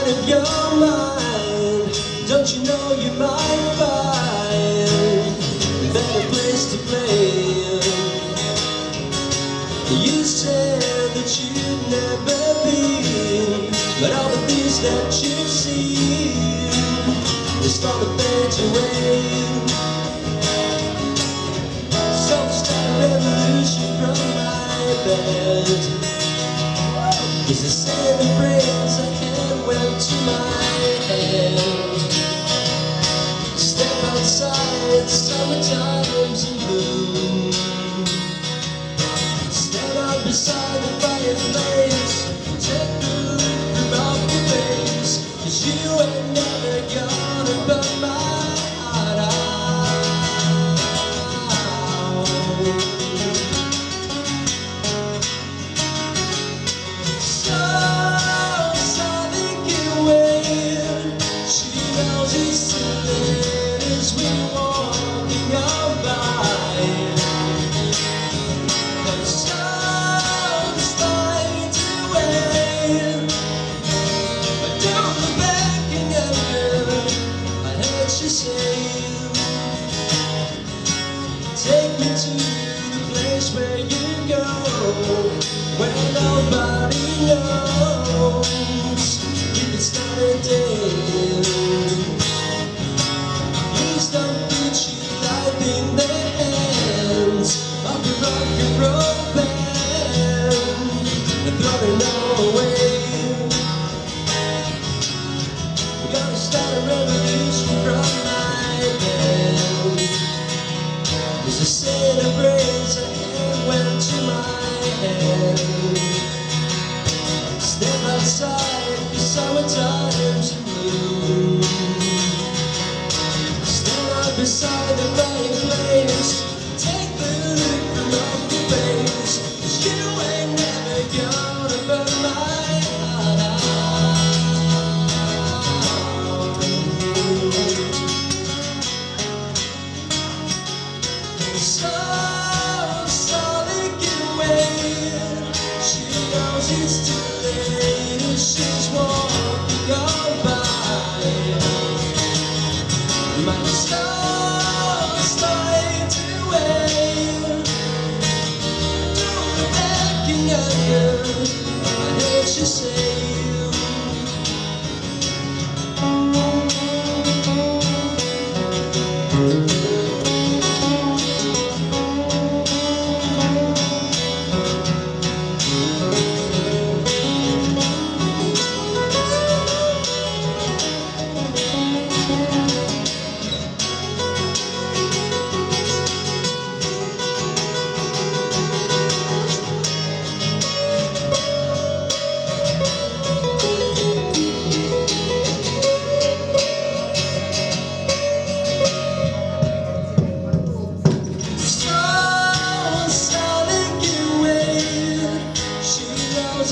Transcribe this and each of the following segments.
out of your mind. Don't you know you might find a better place to play? You said that you'd never been, but all the things that you've seen, they start to fade away. So start a revolution from my bed. As I said the phrase, a hand went to my head. Step outside, summertime's in bloom. Stand up beside the fireplace, take the look off your face, 'cause you ain't never gonna burn my heart out. So they can wait. She knows it's too late as we're walking on by. The sun's starting to wane, but don't look back again. I heard she say, take me to the place where you go, where nobody knows you can start a day. Please don't put your life in the hands of your rock and roll band and throw it all away. We're gonna start a revolution from my bed. As I said a phrase, a hand went to my head. Step outside, 'cause summertime's in bloom. Stand up beside the fireplace, take the look from off your face, 'cause you ain't never gonna burn my heart out. So they can wait. She knows it's too late as she's walking on by. My stars starting to wane. Don't look back again. I heard she say,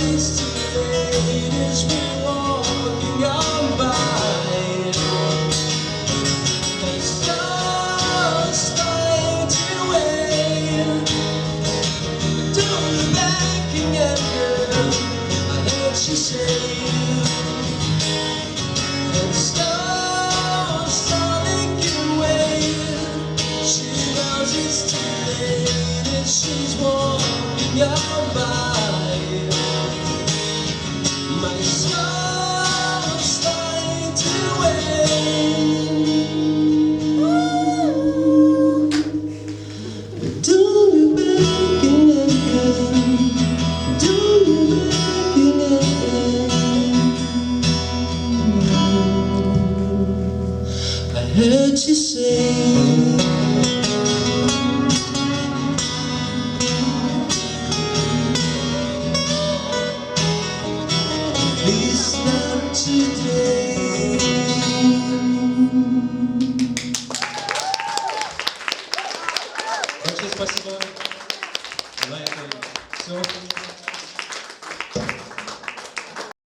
it's too late as we're walking on by. The stars starting to wane. Don't look back again, I heard she say. The stars starting to wane. She knows it's too late as she's walking on by. My soul's starting to wane.